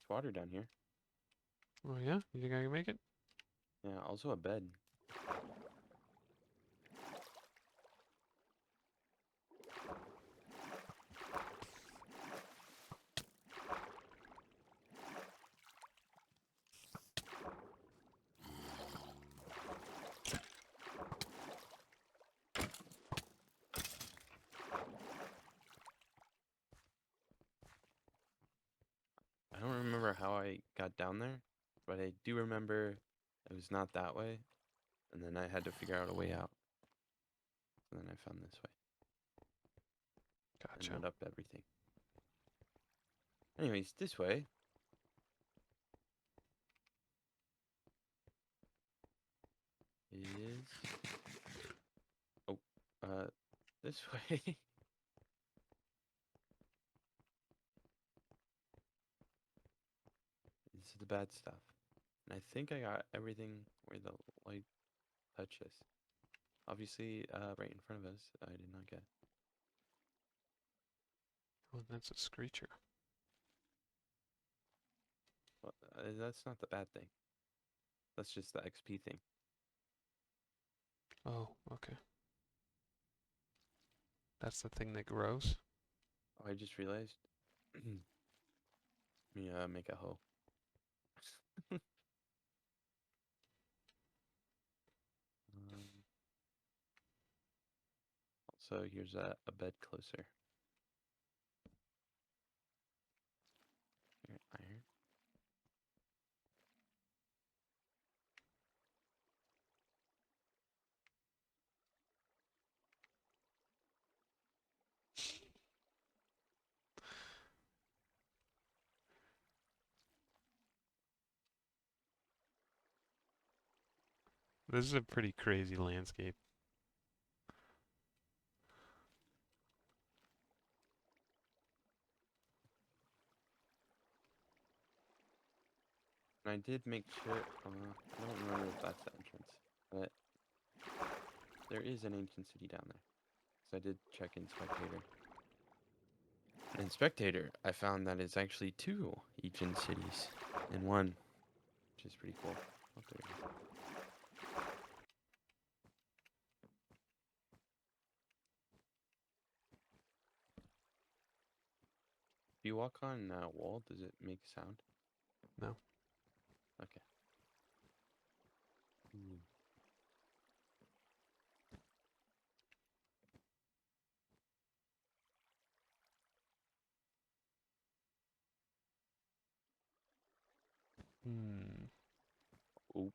Water down here. Oh yeah? You think I can make it? Yeah, also a bed. I don't remember how I got down there, but I do remember it was not that way, and then I had to figure out a way out. And then I found this way. Gotcha. And lit up everything. Anyways, this way. Is this way. This is the bad stuff. And I think I got everything where the light touches. Obviously, right in front of us, I did not get. Oh, that's a screecher. Well, that's not the bad thing. That's just the XP thing. Oh, okay. That's the thing that grows? Oh, I just realized. Let me make a hoe. Also, here's a bed closer. Here, iron. This is a pretty crazy landscape. And I did make sure. I don't remember if that's the entrance, but there is an ancient city down there. So I did check in Spectator. And in Spectator, I found that it's actually 2 ancient cities in one, which is pretty cool. Oh, there it is. If you walk on a wall, does it make sound? No. Okay. Ooh. Hmm. Oh,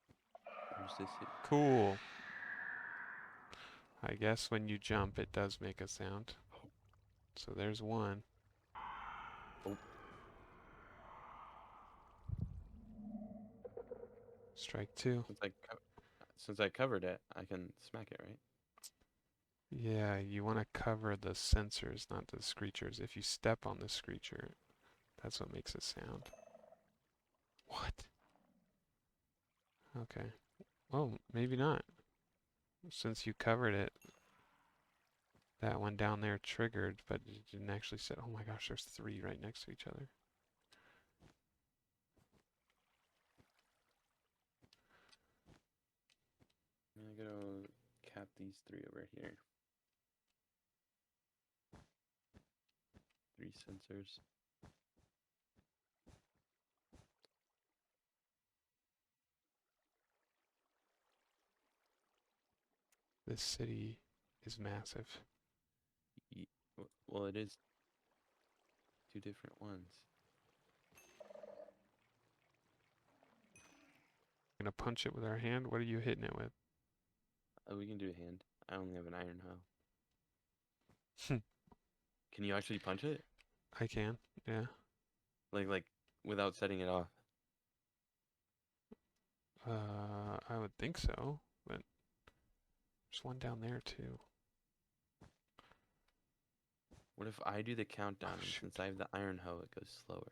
there's this. Cool. I guess when you jump, it does make a sound. So there's one. Oh, Strike two. since I covered it, I can smack it, right? Yeah, you want to cover the sensors, not the screechers. If you step on the screecher, that's what makes a sound. What? Okay. Well, maybe not. Since you covered it, that one down there triggered, but it didn't actually set. Oh my gosh, there's 3 right next to each other. I'm gonna cap these 3 over here. 3 sensors. This city is massive. Well, it is 2 different ones. Gonna punch it with our hand? What are you hitting it with? We can do a hand. I only have an iron hoe. Hmm. Can you actually punch it? I can, yeah. Like without setting it off? I would think so, but there's one down there too. What if I do the Oh, countdown and shoot. since I have the iron hoe, it goes slower?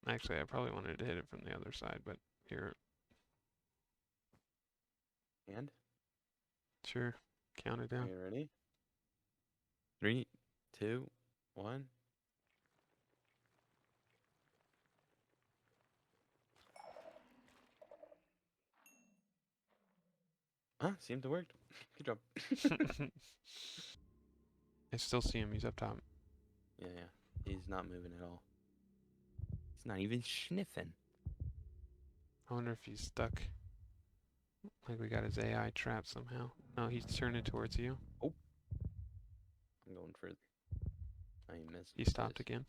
Actually, I probably wanted to hit it from the other side, but here, And? sure, count it down. Are you ready? 3, 2, 1. Seemed to work. Good job. I still see him. He's up top. Yeah, yeah. He's not moving at all. He's not even sniffing. I wonder if he's stuck. Like we got his AI trapped somehow. No, he's turning towards you. Oh, I'm going for. I missed. He stopped again.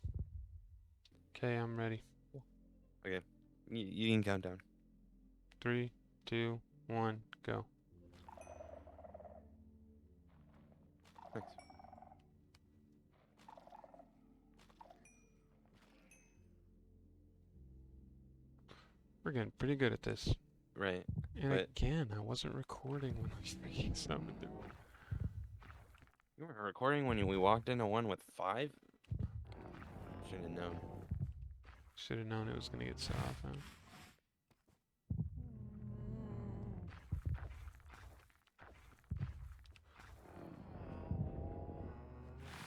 Okay, I'm ready. Okay, you can count down. 3, 2, 1, go. Nice. We're getting pretty good at this. Right. And But again, I wasn't recording when we freaking summoned him. you weren't recording when we walked into one with 5? Should have known. Should have known it was gonna get set off, huh?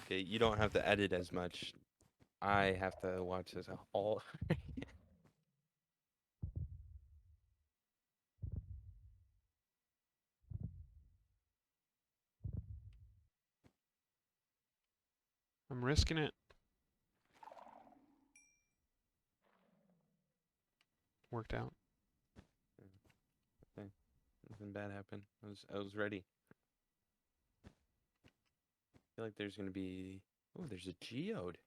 Okay, you don't have to edit as much. I have to watch this all. I'm risking it. Worked out. Okay, nothing bad happened. I was ready. I feel like there's gonna be. Oh, there's a geode.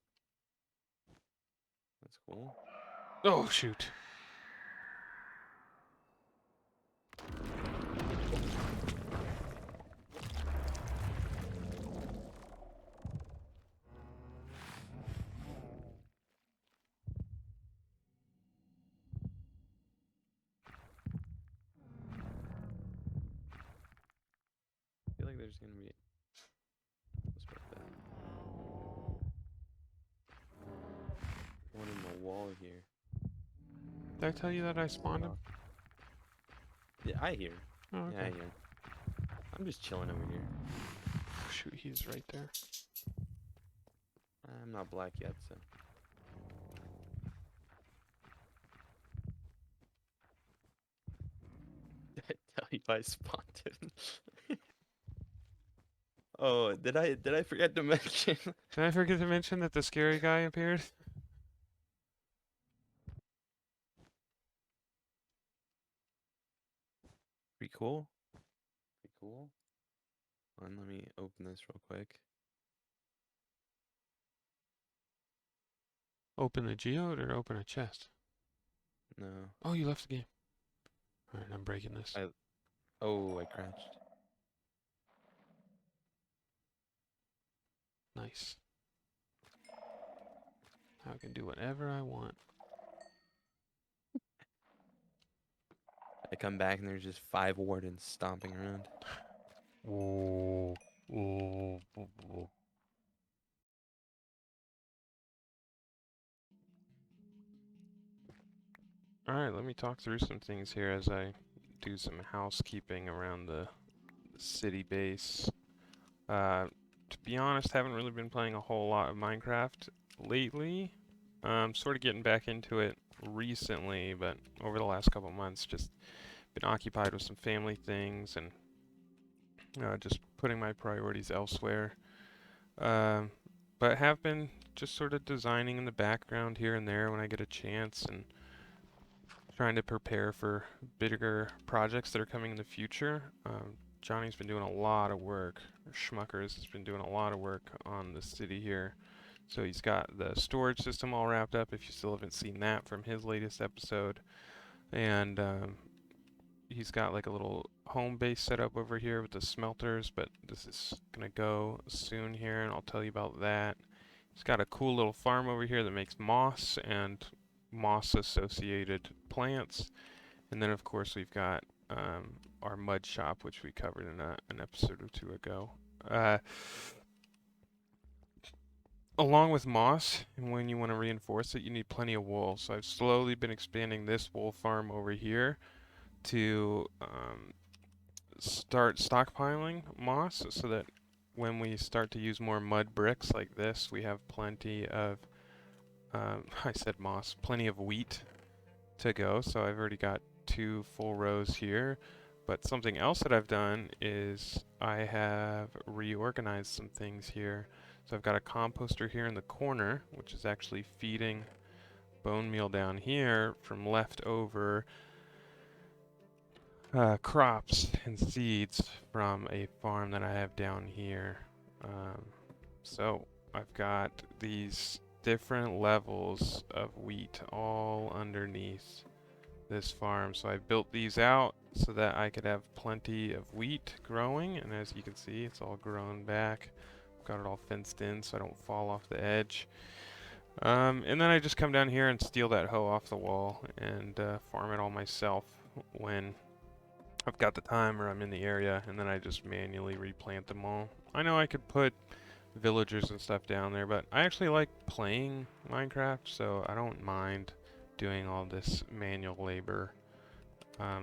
That's cool. Oh, shoot. I feel like there's gonna be. Let's put that. One in the wall here. Did I tell you that I spawned him? Yeah, I hear. Oh, Yeah, I okay. hear. I'm just chilling over here. Shoot, he's right there. I'm not black yet, so. Did I tell you I spawned him? Oh, did I forget to mention? Did I forget to mention that the scary guy appeared? Pretty cool. Pretty cool. Hold on, let me open this real quick. Open a geode or open a chest? No. Oh, you left the game. Alright, I'm breaking this. Oh, I crashed. Nice. Now I can do whatever I want. I come back and there's just 5 wardens stomping around. Whoa. Whoa. Whoa. Alright, let me talk through some things here as I do some housekeeping around the city base. To be honest, haven't really been playing a whole lot of Minecraft lately. Sort of getting back into it recently, but over the last couple months, just been occupied with some family things and just putting my priorities elsewhere. Um, but have been just sort of designing in the background here and there when I get a chance and trying to prepare for bigger projects that are coming in the future. Johnny's been doing a lot of work, or Schmuckers has been doing a lot of work on the city here. So he's got the storage system all wrapped up, if you still haven't seen that from his latest episode. And he's got like a little home base set up over here with the smelters, but this is gonna go soon here, and I'll tell you about that. He's got a cool little farm over here that makes moss and moss associated plants. And then of course we've got our mud shop, which we covered in an episode or two ago. Uh, Along with moss, and when you want to reinforce it, you need plenty of wool. So I've slowly been expanding this wool farm over here to start stockpiling moss so that when we start to use more mud bricks like this, we have plenty of, I said moss, plenty of wheat to go. So I've already got 2 full rows here. But something else that I've done is I have reorganized some things here. So I've got a composter here in the corner, which is actually feeding bone meal down here from leftover crops and seeds from a farm that I have down here. So I've got these different levels of wheat all underneath this farm. So I built these out so that I could have plenty of wheat growing, and as you can see, it's all grown back. I've got it all fenced in so I don't fall off the edge. And then I just come down here and steal that hoe off the wall and farm it all myself when I've got the time or I'm in the area, and then I just manually replant them all. I know I could put villagers and stuff down there, but I actually like playing Minecraft, so I don't mind doing all this manual labor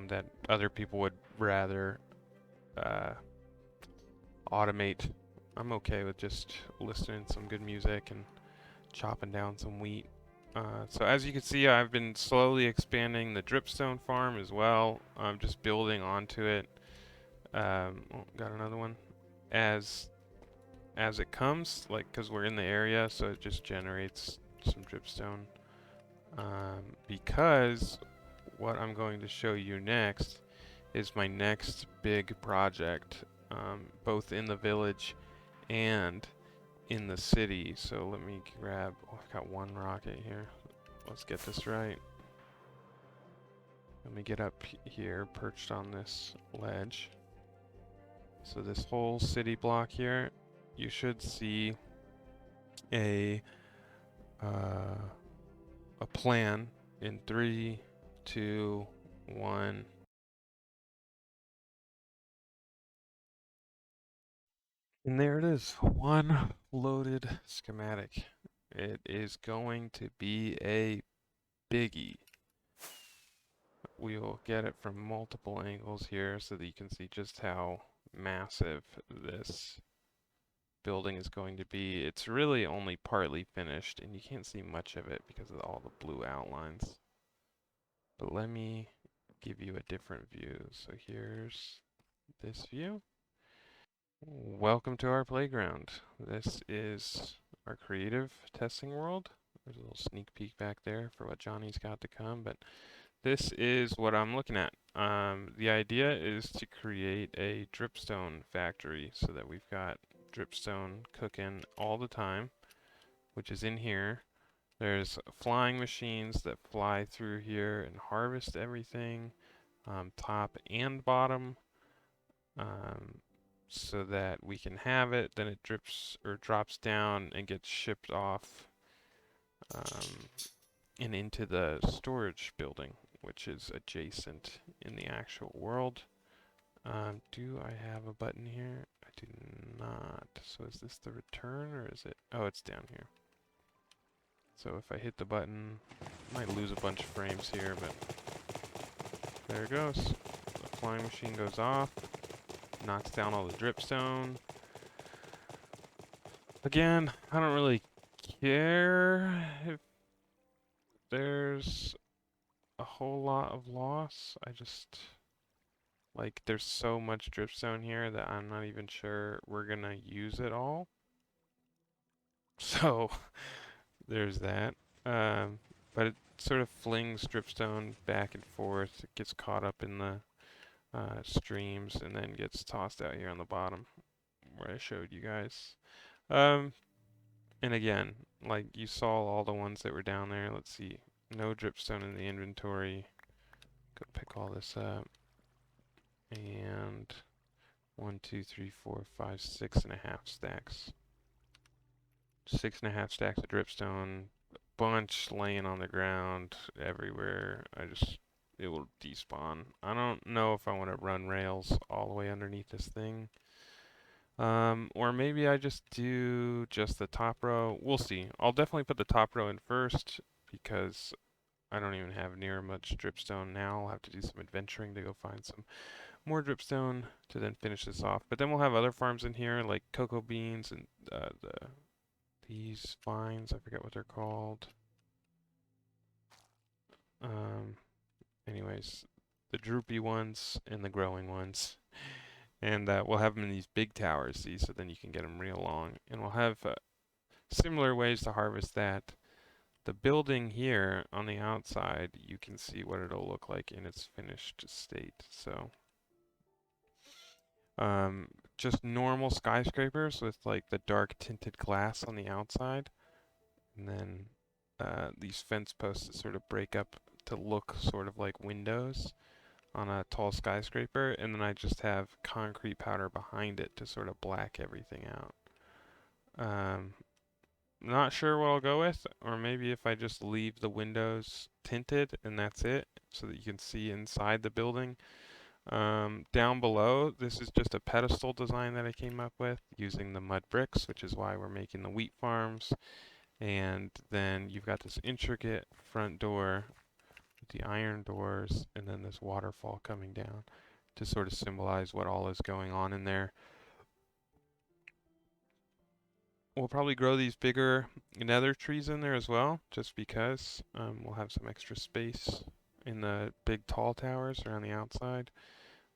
that other people would rather automate. I'm okay with just listening to some good music and chopping down some wheat. So as you can see, I've been slowly expanding the dripstone farm as well. I'm just building onto it. Oh, got another one. As it comes, like, because we're in the area, so it just generates some dripstone. Because what I'm going to show you next is my next big project, both in the village and in the city. So let me grab, oh, I've got one rocket here. Let's get this right. Let me get up here, perched on this ledge. So this whole city block here, you should see a plan in 3, 2, 1. And there it is, one loaded schematic. It is going to be a biggie. We'll get it from multiple angles here so that you can see just how massive this building is going to be. It's really only partly finished, and you can't see much of it because of all the blue outlines. But let me give you a different view. So here's this view. Welcome to our playground. This is our creative testing world. There's a little sneak peek back there for what Johnny's got to come, but this is what I'm looking at. The idea is to create a dripstone factory so that we've got dripstone cooking all the time, which is in here. There's flying machines that fly through here and harvest everything, top and bottom, so that we can have it. Then it drips or drops down and gets shipped off and into the storage building, which is adjacent in the actual world. Do I have a button here? I do not. So is this the return or is it? Oh, it's down here. So if I hit the button, I might lose a bunch of frames here, but there it goes. The flying machine goes off, knocks down all the dripstone. Again, I don't really care if there's a whole lot of loss. I just, like, there's so much dripstone here that I'm not even sure we're gonna use it all. So there's that. But it sort of flings dripstone back and forth. It gets caught up in the streams and then gets tossed out here on the bottom where I showed you guys. And again, like you saw all the ones that were down there. Let's see. No dripstone in the inventory. Go pick all this up. and 1, 2, 3, 4, 5, 6.5 stacks. 6.5 stacks of dripstone, bunch laying on the ground everywhere. It will despawn. I don't know if I want to run rails all the way underneath this thing. Or maybe I just do just the top row. We'll see. I'll definitely put the top row in first because I don't even have near much dripstone now. I'll have to do some adventuring to go find some more dripstone to then finish this off. But then we'll have other farms in here like cocoa beans and these vines. I forget what they're called. Um, anyways, the droopy ones and the growing ones. And we'll have them in these big towers, see, so then you can get them real long. And we'll have similar ways to harvest that. The building here on the outside, you can see what it'll look like in its finished state. So, just normal skyscrapers with like the dark tinted glass on the outside. And then these fence posts that sort of break up to look sort of like windows on a tall skyscraper, and then I just have concrete powder behind it to sort of black everything out. Not sure what I'll go with, or maybe if I just leave the windows tinted and that's it, so that you can see inside the building. Down below, this is just a pedestal design that I came up with using the mud bricks, which is why we're making the wheat farms. And then you've got this intricate front door with the iron doors, and then this waterfall coming down to sort of symbolize what all is going on in there. We'll probably grow these bigger nether trees in there as well, just because we'll have some extra space in the big tall towers around the outside.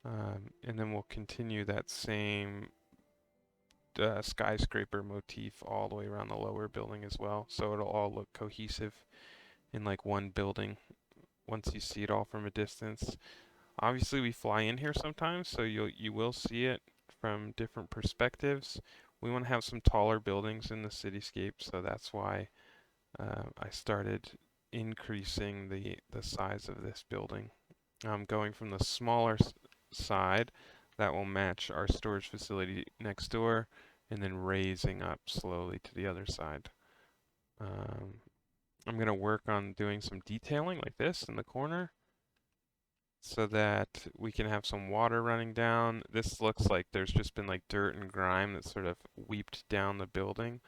And then we'll continue that same skyscraper motif all the way around the lower building as well, so it'll all look cohesive in like one building once you see it all from a distance. Obviously we fly in here sometimes, so you will see it from different perspectives. We want to have some taller buildings in the cityscape, so that's why I started increasing the size of this building. Going from the smaller side that will match our storage facility next door, and then raising up slowly to the other side. I'm going to work on doing some detailing like this in the corner so that we can have some water running down. This looks like there's just been like dirt and grime that sort of weeped down the building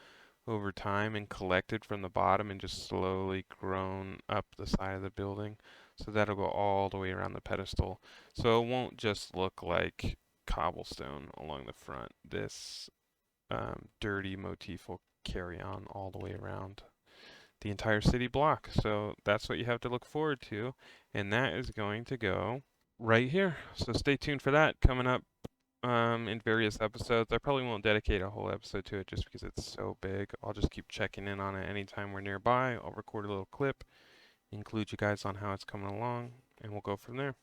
over time and collected from the bottom and just slowly grown up the side of the building. So that'll go all the way around the pedestal. So it won't just look like cobblestone along the front. This dirty motif will carry on all the way around the entire city block. So that's what you have to look forward to. And that is going to go right here. So stay tuned for that coming up in various episodes. I probably won't dedicate a whole episode to it just because it's so big. I'll just keep checking in on it anytime we're nearby. I'll record a little clip, include you guys on how it's coming along, and we'll go from there.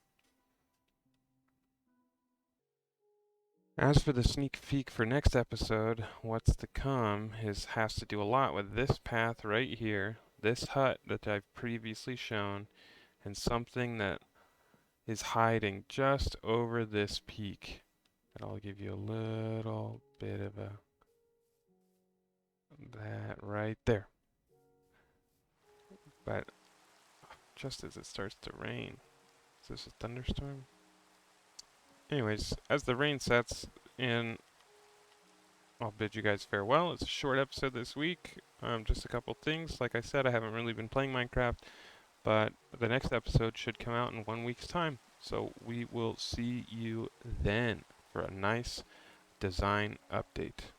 As for the sneak peek for next episode, what's to come has to do a lot with this path right here, this hut that I've previously shown, and something that is hiding just over this peak. And I'll give you a little bit of that right there. But just as it starts to rain, is this a thunderstorm? Anyways, as the rain sets in, I'll bid you guys farewell. It's a short episode this week. Just a couple things. Like I said, I haven't really been playing Minecraft, but the next episode should come out in 1 week's time. So we will see you then for a nice design update.